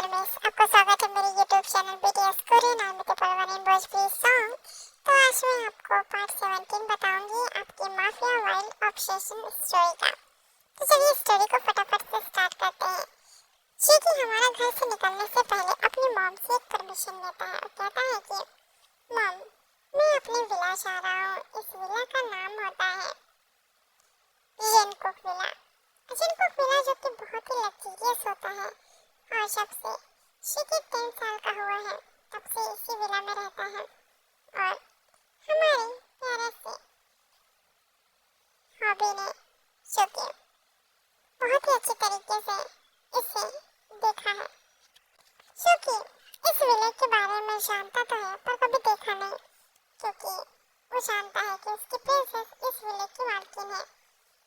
रमेश, आपका स्वागत है मेरे YouTube channel BTS Korean army परवान इन भोजपुरी सॉन्ग। तो आज मैं आपको पार्ट 17 बताऊंगी आपकी माफिया वाइल्ड ऑब्सेशन स्टोरी का। तो चलिए स्टोरी को फटाफट से स्टार्ट करते हैं। चीकी हमारा घर से निकलने से पहले अपनी मॉम से एक परमिशन लेता है और कहता है कि मॉम, मैं अपनी विला जा रहा हूँ। इस विला का नाम होता है जेनकुक विला। जेनकुक विला जो कि बहुत ही लग्जरियस होता है और जब से शिकी 10 साल का हुआ है तब से इसी विला में रहता है और हमारे प्यारे से हॉबी ने जो कि बहुत ही अच्छी तरीके से इसे देखा है, जो कि इस विले के बारे में जानता तो है पर कभी देखा नहीं, क्योंकि वो जानता है कि उसकी प्रिंसेस इस विले की मालकिन है।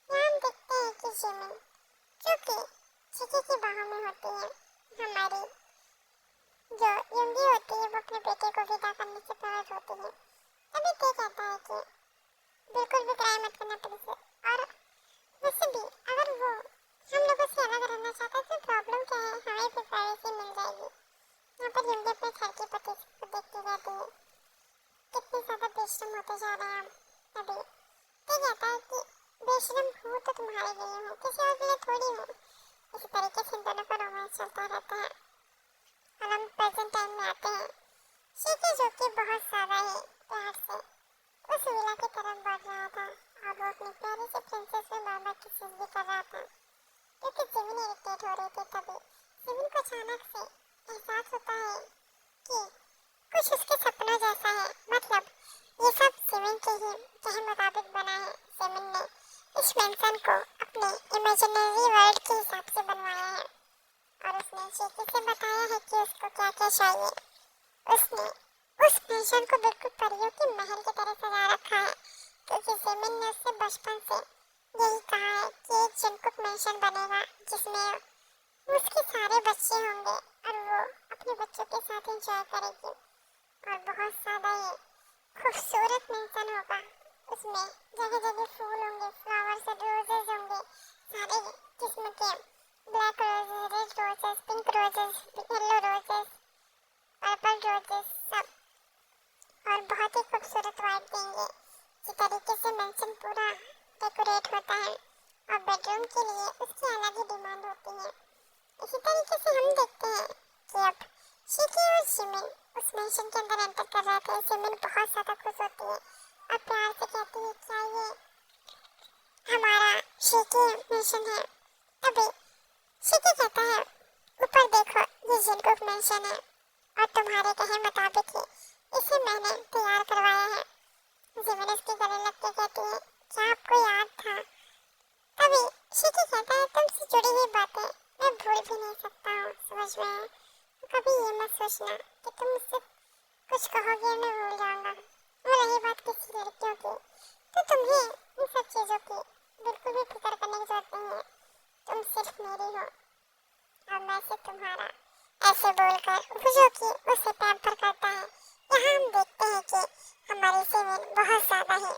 यहाँ हम देखते हैं कि जिमिन जो कि शिकी की बाहों में होती है, हमारी जो युंगी होती है वो अपने बेटे को विदा करने से प्रवृत्त होती है। तभी ते कहता है कि बिल्कुल भी ट्राई मत करना प्रिंसेस, और वैसे भी अगर वो हम लोगों से अलग रहना चाहता है तो प्रॉब्लम क्या है, हमें भी प्राइवेसी मिल जाएगी। यहाँ पर युंगी अपने घर के पति को देखती रहती है, कितने ज़्यादा बेशरम होते जा रहे हैं हम। तभी ते कहता है कि बेशरम हूँ तो तुम्हारे लिए हूँ, किसी और के लिए थोड़ी हूँ। इसी तरीके से दोनों का रोमांस चलता रहता है और हम प्रेजेंट टाइम में आते हैं। शिकी जो कि बहुत ज़्यादा ही प्यार से उस विला की तरफ बढ़ रहा था और वो अपनी प्यारी से प्रिंसेस में बार बार किसेस भी कर रहा था, क्योंकि जिमिन इरिटेट हो रही थी। तभी जिमिन को अचानक से एहसास होता है कि कुछ उसके सपनों जैसा है, मतलब ये सब जिमिन के ही कहे मुताबिक बना है। जिमिन ने इस मेंशन को अपने इमेजिनरी वर्ल्ड के हिसाब से बनवाया है और उसने शिकी से बताया है कि उसको क्या क्या चाहिए। उसने उस मेंशन को बिल्कुल परियों के महल की तरह सजा रखा है, क्योंकि जिमिन ने उससे बचपन से यही कहा है कि एक जेनकुक मेंशन बनेगा जिसमें उसके सारे बच्चे होंगे और वो अपने बच्चों के साथ एंजॉय करेगी और बहुत ज़्यादा ही खूबसूरत मेंशन होगा। उसमें जगह जगह फूल होंगे, फ्लावर्स और रोजेस होंगे, सारे किस्म के black roses, red roses, pink roses, yellow roses, purple roses सब, और बहुत ही खूबसूरत वाइब देंगे। इसी तरीके से मेंशन पूरा डेकोरेट होता है और बेडरूम के लिए उसकी अलग ही डिमांड होती है। इसी तरीके से हम देखते हैं कि अब शिकी और जिमिन उस मेंशन के अंदर एंटर कर रहे थे। जिमिन बहुत ज़्यादा खुश होती है और प्यार से कहती है क्या ये हमारा शिकी मेंशन है। तभी शिकी कहता है ऊपर देखो, ये जेनकुक मेंशन है और तुम्हारे कहे मुताबिक ही इसे मैंने तैयार करवाया है। जिमिन उसके गले लगते कहती है क्या आपको याद था। तभी शिकी कहता है तुमसे जुड़ी हुई बातें मैं भूल भी नहीं सकता हूँ, समझ में है। तो कभी ये मत सोचना कि तुम मुझसे कुछ कहोगे और मैं भूल जाऊंगा। और रही बात किसी लड़कियों की, तो तुम्हें इन सब चीज़ों की बिल्कुल भी फिक्र करने की जरूरत नहीं है। तुम सिर्फ मेरी हो और मैं सिर्फ तुम्हारा। ऐसे बोलकर वो जो कि उसे पैम्पर करता है। यहाँ हम देखते हैं कि हमारी जिमिन बहुत ज़्यादा ही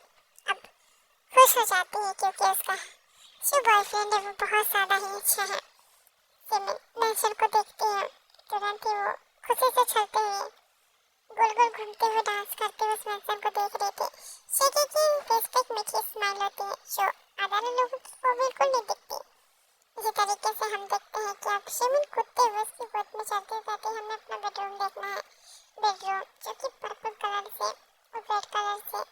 अब खुश हो जाती है, क्योंकि उसका जो बॉयफ्रेंड है वो बहुत ज़्यादा ही अच्छा है। जिमिन मेंशन को देखती है, तुरंत ही वो खुशी से चलते हुए गोल गोल घूमते हुए डांस करते हुए उस मेंशन को देख रही थी। शिकी की फेस पे एक मीठी स्माइल होती है जो अदर लोगों को बिल्कुल नहीं दिखती। इसी तरीके से हम देखते हैं कि अब जिमिन कूदते हुए उसकी गोद में चलते जाते हमें अपना बेडरूम देखना है। बेडरूम जो कि पर्पल कलर से और रेड कलर से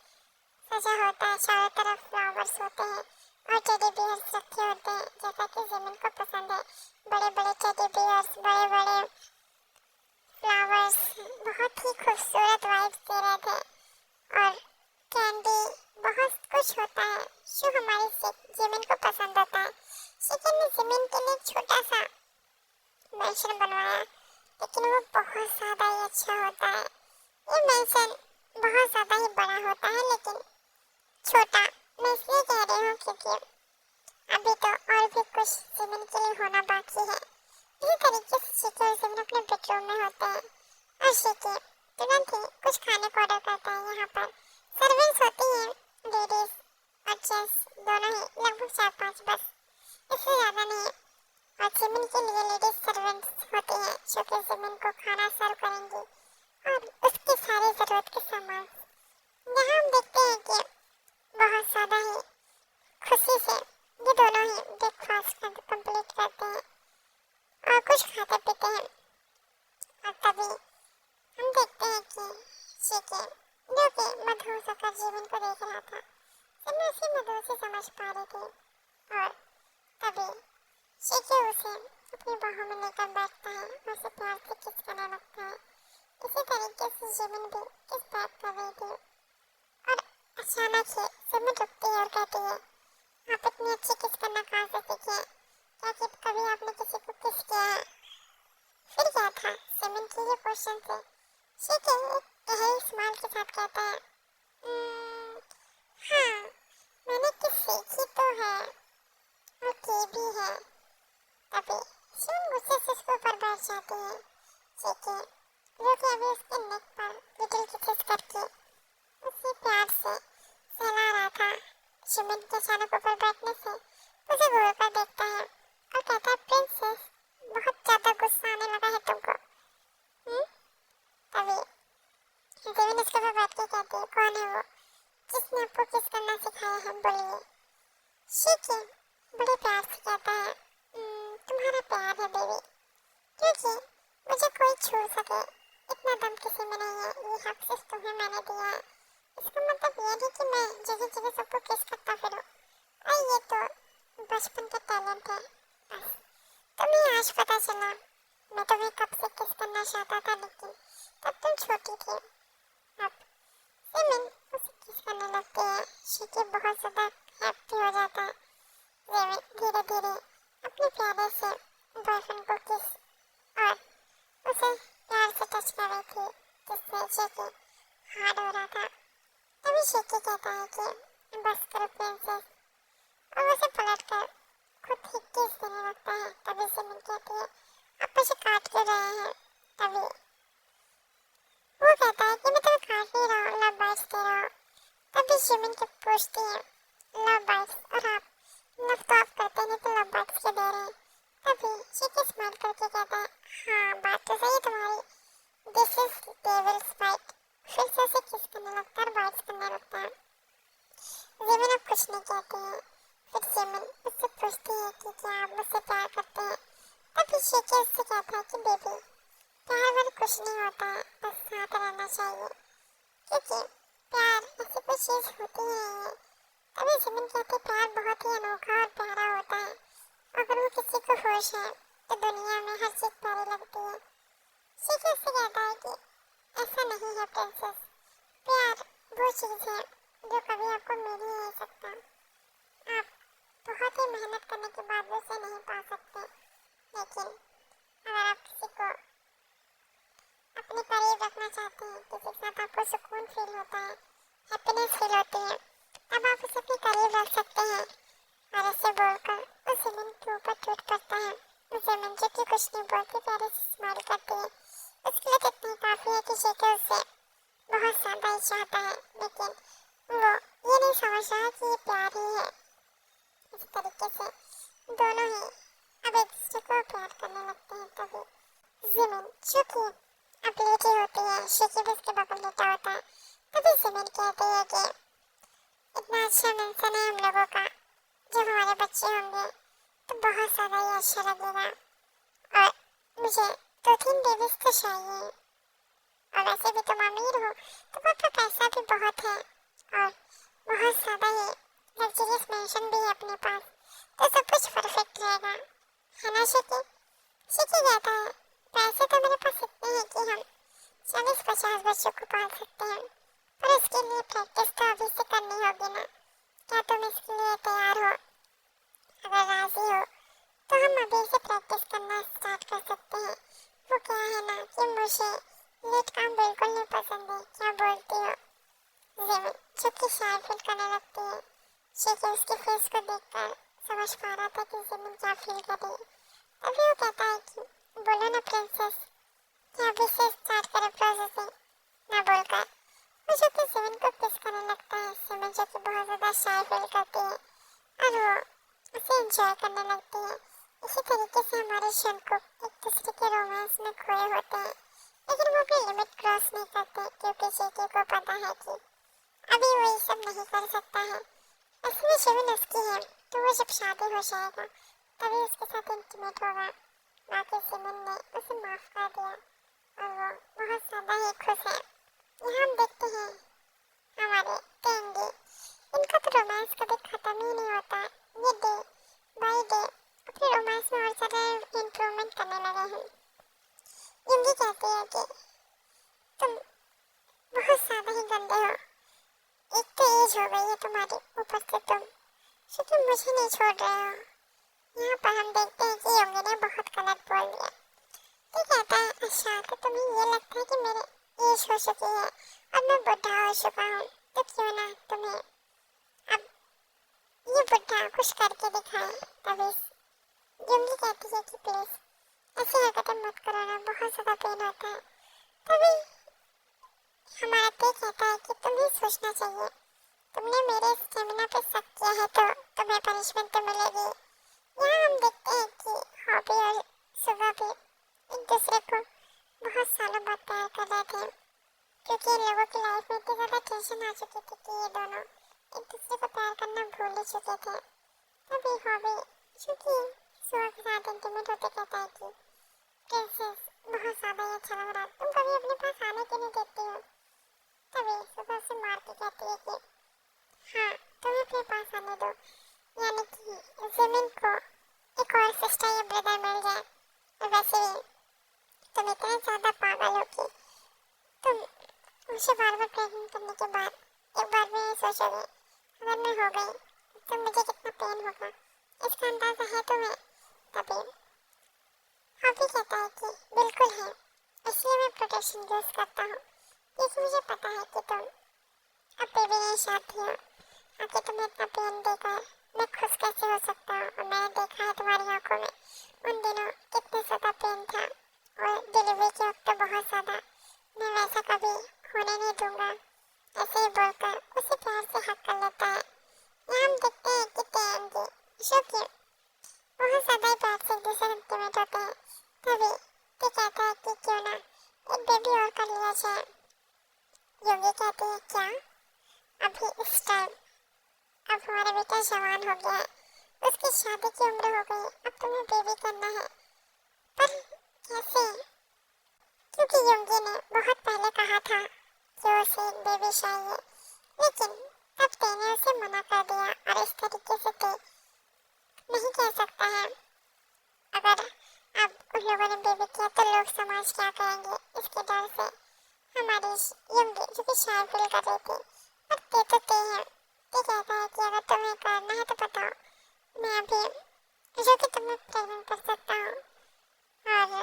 सजा होता है, चारों तरफ फ्लावर्स होते हैं और टेडी बियर्स रखे होते हैं जैसा कि जिमिन को पसंद है। बड़े बड़े टेडी बियर्स, बड़े बड़े फ्लावर्स बहुत ही खूबसूरत वाइब्स दे रहे थे और कैंडी बहुत कुछ होता है जो हमारी जिमिन को पसंद होता है। शिकी ने जिमिन के लिए एक छोटा सा मेंशन बनवाया, लेकिन वो बहुत ज़्यादा ही अच्छा होता है। ये मेंशन बहुत ज़्यादा ही बड़ा होता है, लेकिन छोटा मैं इसलिए कह रही हूँ क्योंकि अभी तो और भी कुछ जिमिन के लिए होना बाकी है। इसी तरीके से शिकी और जिमिन अपने बेडरूम में होते हैं और शिकी तुरंत ही कुछ खाने को ऑर्डर करता है। यहाँ पर सर्वेंट्स होती हैं, लेडीज और जेंट्स दोनों ही, लगभग 4-5 बस, इससे ज़्यादा नहीं है। और जिमिन के लिए लेडीज सर्वेंट्स होती हैं जो कि जिमिन को खाना सर्व करेंगी और उसकी सारी जरूरत के सामान। यहाँ हम देखते हैं कि बहुत ज़्यादा ही खुशी से ये दोनों ही ब्रेकफास्ट कंप्लीट करते हैं और कुछ खाते पीते हैं। और तभी हम देखते हैं कि शिके जो कि मधुस होकर जीवन को देख रहा था, सिमिन उसी मधुस से समझ पा रही थी और तभी शिके उसे अपनी बाहों में लेकर बैठता है और उसे प्यार से किस करने लगता है। इसी तरीके से जीवन भी किस बात कर रही थी और अचानक ही सिमिन रुकती है और कहती है, आप इतनी अच्छी किस करना कहाँ से सीखे? क्या कि कभी आपने किसी को किस किया है? फिर क्या था? सिमिन के ये क्वेश्चन से शिके एक गहरी स्माइल के साथ कहता है, हाँ, मैंने किस सीखी तो है और की भी है। तभी सिमिन गुस्से से उसके ऊपर बैठ जाती है। शिके जो कि अभी उसके नेक पर लिटिल किसेस करके उसे प्यार से सहला रहा था, सिमिन के अचानक ऊपर बैठने से उसे घूर कर देखता है और कहता है, प्रिंसेस, बहुत ज्यादा गुस्सा आने लगा है तुमको। तभी जिमिन उसके ऊपर बैठ के कहती है, कौन है वो जिसने आपको किस करना सिखाया है, बोलिए। शिके बड़े प्यार से कहता है, तुम्हारा प्यार है बेबी, क्योंकि मुझे कोई छू सके इतना दम किसी में नहीं है, ये हक सिर्फ तुम्हें मैंने दिया है। इसका मतलब ये नहीं कि मैं जगह जगह सबको किस करता फिरूं, और ये तो बचपन का टैलेंट है बस। तुम्हें आज पता चला, मैं तुम्हें कब से किस करना चाहता था लेकिन तब तुम छोटी थी। अब सिमिन उसे किस करने लगती है। शिके बहुत ज़्यादा हैप्पी हो जाता है। सिमिन धीरे धीरे अपने प्यारे से बॉयफ्रेंड को किस और उसे प्यार से टच कर रही थी, जिससे शिके हार्ड हो रहा था। तभी शिके कहता है कि बस करो प्रिंसेस, और उसे पलट कर खुद ही किस देने लगता है। तभी सिमिन कहती है, आप मुझे काट क्यों रहे हैं? तभी वो कहता है कि मैं तुम्हें काट नहीं रहा हूँ, लव बाइट्स दे रहा हूँ। तभी सिमिन को पूछती है, लव बाइट्स, और आप लव तो आप करते नहीं तो लव बाइट्स क्यों दे रहे हैं? तभी शिके स्माइल करके कहता है, हाँ बात तो सही है तुम्हारी, दिस इज डेविल्स बाइट। फिर से उसे किस करने लगता है और बाइट्स करने लगता है। जिमिन अब कुछ नहीं कहती है। फिर सिमिन उससे पूछती है कि क्या आप मुझसे प्यार करते हैं? तभी शिके उससे कहता है कि बेबी, प्यार वाला कुछ नहीं होता है, बस साथ रहना चाहिए, क्योंकि प्यार ऐसी कोई चीज़ होती ही नहीं है। तभी सिमिन कहती है, प्यार बहुत ही अनोखा और प्यारा होता है, अगर वो किसी को होश है तो दुनिया में हर चीज़ प्यारी लगती है। शिके उससे कहता है कि ऐसा नहीं है प्रिंसेस, प्यार वो चीज़ है जो कभी आपको मिल ही नहीं सकता। आप बहुत ही मेहनत करने के बाद भी उसे नहीं पा सकते, लेकिन अगर आप किसी को अपने करीब रखना चाहते हैं, किसी के साथ आपको सुकून फील होता है, हैप्पीनेस फील होती है, तब आप उसे अपने करीब रख सकते हैं। और ऐसे बोलकर उस जिमिन के ऊपर टूट पड़ता है। जिमिन जो कि कुछ नहीं बोलती, प्यारे से स्माइल करती है। उसके लिए इतनी काफ़ी है कि शिके उससे बहुत ज़्यादा ही चाहता है, लेकिन वो ये नहीं समझ रहा कि ये प्यार ही है। इस तरीके से दोनों ही अब एक दूसरे को प्यार करने लगते हैं। तभी जिमिन जो कि अब लेटी होती है, शिके भी उसके बगल लेटा होता है। तभी जिमिन कहती है कि इतना अच्छा मेंशन है हम लोगों का, जब हमारे बच्चे होंगे तो बहुत ज़्यादा ही अच्छा लगेगा, और मुझे 2-3 बेबीज तो चाहिए, और वैसे भी तुम अमीर हो तो पापा पैसा भी बहुत है और बहुत ज़्यादा ही लग्जरियस मेंशन भी है अपने पास, तो सब कुछ परफेक्ट रहेगा, है ना शिके? शिके कहता है, पैसे तो मेरे पास इतने हैं कि हम 40-50 बच्चों को पाल सकते हैं, पर इसके लिए प्रैक्टिस तो अभी से करनी होगी ना। क्या तुम इसके लिए तैयार हो? अगर राजी हो तो हम अभी से प्रैक्टिस करना स्टार्ट कर सकते हैं। वो क्या है ना कि मुझे लेट काम बिल्कुल नहीं पसंद है, क्या बोलती हो? जिमिन जो कि शाय फील करने लगती है। शिके उसके फेस को देखकर समझ पा रहा था कि जिमिन क्या फील कर रही है। तभी वो कहता है कि बोलो ना प्रिंसेस, क्या अभी से स्टार्ट करें प्रोसेसिंग? ना बोलकर वो जो कि जिमिन को किस करने लगता है। जिमिन जो कि बहुत ज़्यादा शाय फील करती है और वो उसे एंजॉय करने लगती है। इसी तरीके से हमारे शंकुक एक दूसरे के रोमांस में खोए होते हैं, लेकिन वो अपनी लिमिट क्रॉस नहीं करते क्योंकि जेके को पता है कि अभी वो ये सब नहीं कर सकता है। असली शिविन उसकी है, तो वो जब शादी हो जाएगा तभी उसके साथ इंटीमेट होगा। बाकी सिमन ने उसे माफ कर दिया और वो बहुत ज्यादा ही खुश है। यहाँ हम देखते हैं हमारे टेंगी, इनका तो रोमांस कभी खत्म ही नहीं होता। ये डे बाई डे अपने रोमांस में और ज्यादा इम्प्रूवमेंट करने लगे हैं। युंगी कहती है कि तुम बहुत ज्यादा ही गंदे हो, एक तो एज हो गई है तुम्हारी, ऊपर से तुम मुझे नहीं छोड़ रहे हो। यहाँ पर हम देखते हैं कि युंगी ने बहुत गलत बोल दिया। ये कहता है अच्छा तो तुम्हें ये लगता है कि मेरे एज हो चुकी है और मैं बुढ़ा हो चुका हूँ, तो क्यों ना तुम्हें अब ये बुढ़ा कुछ करके दिखाए। तभी युंगी कहती है कि प्लीज ऐसी हरकतें मत करो ना, बहुत ज्यादा पेन होता है। तभी हमारा ते कहता है कि तुम्हें सोचना चाहिए, तुमने मेरे स्टेमिना पे शक किया है तो तुम्हें पनिशमेंट तो मिलेगी। यहाँ हम देखते हैं कि हॉबी और सुगा भी एक दूसरे को बहुत सालों बाद प्यार कर रहे थे, क्योंकि इन लोगों की लाइफ में इतनी ज़्यादा टेंशन आ चुकी थी कि ये दोनों एक दूसरे को प्यार करना भूल ही चुके थे। तभी हॉबी चूँकि सुगा के साथ इंटीमेट होते कहता है कि प्रिंसेस बहुत ज़्यादा ही अच्छा लग रहा है, तुम कभी अपने पास आने क्यों नहीं देती हो। तभी सुगा से मार के कहती है कि हाँ तुम्हें अपने पास आने दो, यानी कि ज़मीन को एक और सिस्टर या ब्रदर मिल जाए। और वैसे भी तुम इतने ज़्यादा पागल हो कि तुम मुझे बार बार प्रेग्नेंट करने के बाद एक बार भी नहीं सोचोगे अगर मैं हो गई तो मुझे कितना पेन होगा, इसका अंदाजा है तुम्हें। तभी हॉबी कहता है कि बिल्कुल है, इसलिए मैं प्रोटेक्शन यूज़ करता हूँ, क्योंकि मुझे पता है कि तुम अब बेबी नहीं चाहती हो। आखिर तुम्हें इतना पेन देकर मैं खुश कैसे हो सकता हूँ। और मैंने देखा है तुम्हारी आंखों में उन दिनों कितने ज़्यादा पेन था, और डिलीवरी के वक्त तो बहुत ज़्यादा। मैं वैसा कभी होने नहीं दूंगा। ऐसे ही बोलकर उसे प्यार से हक कर लेता है। यहाँ हम देखते हैं कि टेंगी जो कि बहुत ज़्यादा ही प्यार से एक दूसरे से इंटीमेट होते हैं। तभी ते कहता है कि क्यों ना एक बेबी और कर लिया जाए। योगी कहती है क्या अभी इस टाइम, अब हमारा बेटा जवान हो गया है, उसकी शादी की उम्र हो गई, अब तुम्हें बेबी करना है। पर कैसे, क्योंकि योगी ने बहुत पहले कहा था कि उसे एक बेबी चाहिए, लेकिन तब तेने उसे मना कर दिया। और इस तरीके से ते नहीं कह सकता है अगर अब उन लोगों ने बेबी किया तो लोग समाज क्या कहेंगे, इसके डर से हमारी योगी जो कि शायद फील कर रही थी। पर ते तो ते है, ते कहता है कि अगर तुम्हें करना है तो बताओ, मैं अभी जो कि तुम्हें प्रेग्नेंट कर सकता हूँ और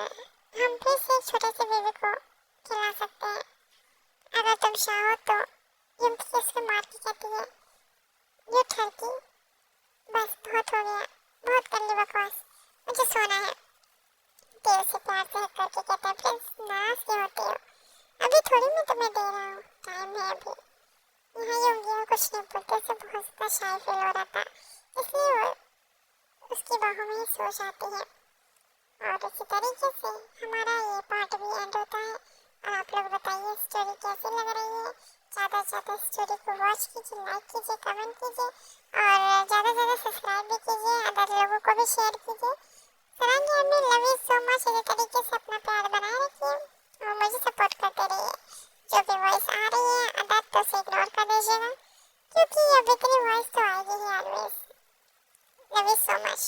हम फिर से एक छोटे से बेबी को खिला सकते हैं अगर तुम चाहो तो। युंगी इसको मार के कहती है ये ठरकी, बस बहुत हो गया, बहुत कर ली बकवास, मुझे सोना है। ते उसे प्यार से हक करके कहता है प्रिंस नाराज क्यों होते हो, अभी थोड़ी मैं तुम्हें दे रहा हूँ, टाइम है अभी। यहाँ युंगी कुछ नहीं बोलते, उसे बहुत ज़्यादा शाय फील हो रहा था, इसलिए वो उसकी बाहों में ही सो जाती है। और इसी तरीके से हमारा ये पार्ट भी एंड होता है। और आप लोग बताइए स्टोरी कैसी लग रही है। ज़्यादा से ज़्यादा स्टोरी को वॉच कीजिए, लाइक कीजिए, कमेंट कीजिए और ज़्यादा से ज़्यादा सब्सक्राइब भी कीजिए, अदर लोगों को भी शेयर कीजिए। सरांगी अम्मी लव यू सो मच। इसी तरीके से अपना प्यार बनाए रखिए और मुझे सपोर्ट करते रहिए। जो भी वॉइस आ रही है अदर तो उसे इग्नोर कर दीजिएगा, क्योंकि अब इतनी वॉइस तो आएगी ही always. Love you so much.